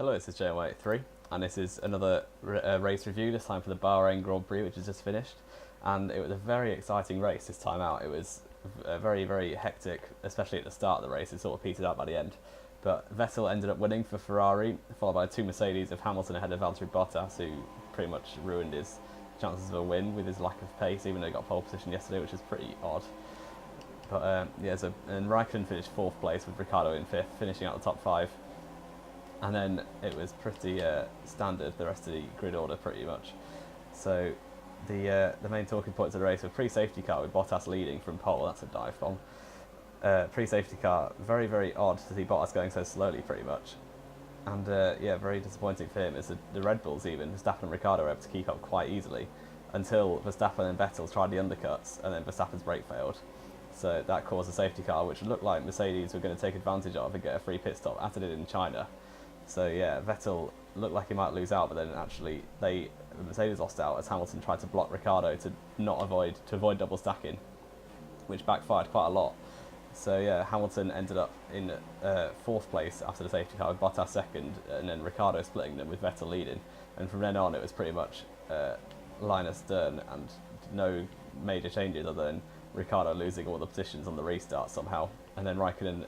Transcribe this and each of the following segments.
Hello, this is JY3, and this is another race review, this time for the Bahrain Grand Prix, which has just finished. And it was a very exciting race this time out. It was very, very hectic, especially at the start of the race. It sort of petered out by the end. But Vettel ended up winning for Ferrari, followed by two Mercedes of Hamilton ahead of Valtteri Bottas, who pretty much ruined his chances of a win with his lack of pace, even though he got pole position yesterday, which is pretty odd. But and Raikkonen finished fourth place with Ricciardo in fifth, finishing out the top five. And then it was pretty standard, the rest of the grid order pretty much. So the main talking points of the race were pre-safety car with Bottas leading from pole. That's a dive bomb. Pre-safety car, very, very odd to see Bottas going so slowly pretty much. And very disappointing for him as the Red Bulls even, Verstappen and Ricciardo were able to keep up quite easily until Verstappen and Vettel tried the undercuts and then Verstappen's brake failed. So that caused a safety car which looked like Mercedes were going to take advantage of and get a free pit stop, as it did in China. So yeah, Vettel looked like he might lose out, but then actually Mercedes lost out as Hamilton tried to block Ricciardo to avoid double stacking, which backfired quite a lot. So yeah, Hamilton ended up in fourth place after the safety car with Bottas second, and then Ricciardo splitting them with Vettel leading. And from then on, it was pretty much line astern and no major changes other than Ricciardo losing all the positions on the restart somehow, and then Raikkonen,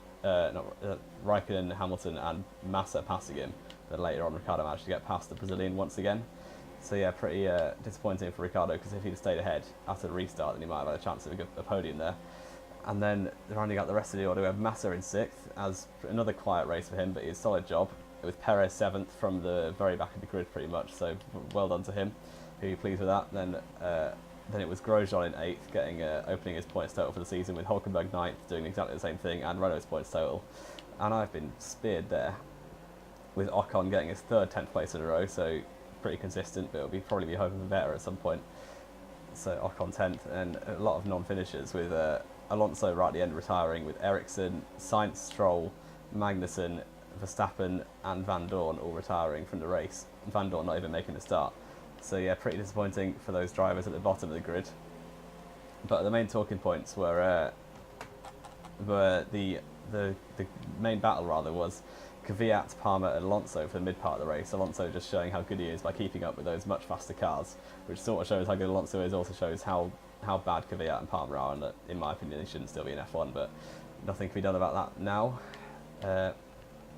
Hamilton and Massa passing him. Then later on, Ricciardo managed to get past the Brazilian once again. So yeah, pretty disappointing for Ricciardo, because if he'd stayed ahead after the restart, then he might have had a chance of a podium there. And then rounding out the rest of the order, we have Massa in sixth, as another quiet race for him, but he's a solid job. With Perez seventh from the very back of the grid pretty much, so well done to him. Who you pleased with that? Then it was Grosjean in eighth, opening his points total for the season, with Hulkenberg ninth, doing exactly the same thing, and Renault's points total. And I've been speared there, with Ocon getting his third 10th place in a row, so pretty consistent, but it'll probably be hoping for better at some point. So Ocon 10th, and a lot of non-finishers, with Alonso right at the end retiring, with Ericsson, Sainz, Stroll, Magnussen, Verstappen and Van Dorn all retiring from the race. Van Dorn not even making the start. So yeah, pretty disappointing for those drivers at the bottom of the grid. But the main talking points were the main battle rather was Kvyat, Palmer and Alonso for the mid part of the race. Alonso just showing how good he is by keeping up with those much faster cars, which sort of shows how good Alonso is, also shows how bad Kvyat and Palmer are, and that in my opinion they shouldn't still be in F1, but nothing can be done about that now.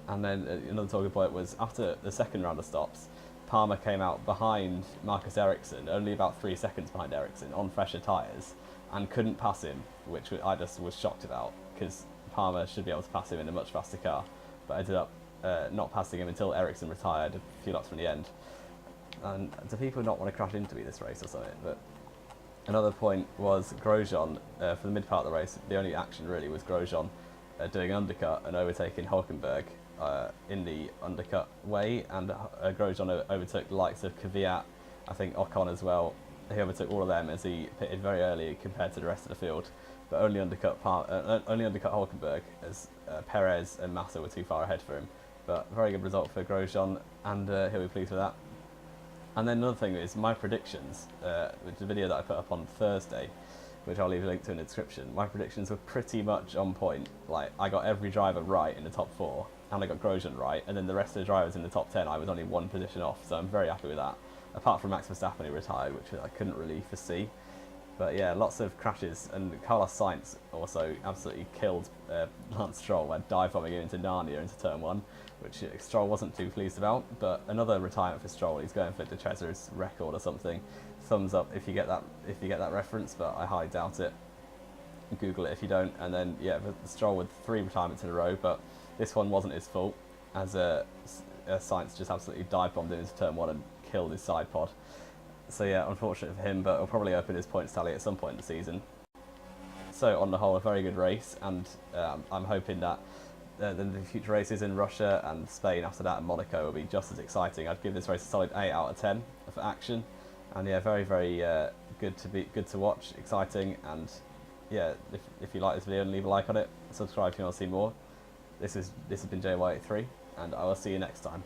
And then another talking point was after the second round of stops, Palmer came out behind Marcus Ericsson, only about 3 seconds behind Ericsson, on fresher tyres, and couldn't pass him, which I just was shocked about, because Palmer should be able to pass him in a much faster car, but ended up not passing him until Ericsson retired a few laps from the end. And do people not want to crash into me this race or something? But another point was Grosjean, for the mid part of the race, the only action really was Grosjean doing an undercut and overtaking Hulkenberg in the undercut way, and Grosjean overtook the likes of Kvyat, I think Ocon as well. He overtook all of them as he pitted very early compared to the rest of the field, but only undercut Hulkenberg, as Perez and Massa were too far ahead for him. But very good result for Grosjean, and he'll be pleased with that. And then another thing is my predictions, which is a video that I put up on Thursday, which I'll leave a link to in the description. My predictions were pretty much on point. Like, I got every driver right in the top 4, and I got Grosjean right, and then the rest of the drivers in the top 10 I was only one position off, so I'm very happy with that. Apart from Max Verstappen, who retired, which I couldn't really foresee. But yeah, lots of crashes, and Carlos Sainz also absolutely killed Lance Stroll by dive-bombing him into Narnia into turn 1, which Stroll wasn't too pleased about. But another retirement for Stroll. He's going for De Cesare's record or something. Thumbs up if you get that reference, but I highly doubt it. Google it if you don't. And then yeah, Stroll with 3 retirements in a row, but this one wasn't his fault, as Sainz just absolutely dive-bombed him into turn 1 and killed his side pod. So yeah, unfortunate for him, but it'll probably open his points tally at some point in the season. So on the whole, a very good race, and I'm hoping that the future races in Russia and Spain after that and Monaco will be just as exciting. I'd give this race a solid 8 out of 10 for action, and yeah, very, very good to watch, exciting, and yeah, if you like this video, leave a like on it, subscribe if you want to see more. This has been JY83, and I will see you next time.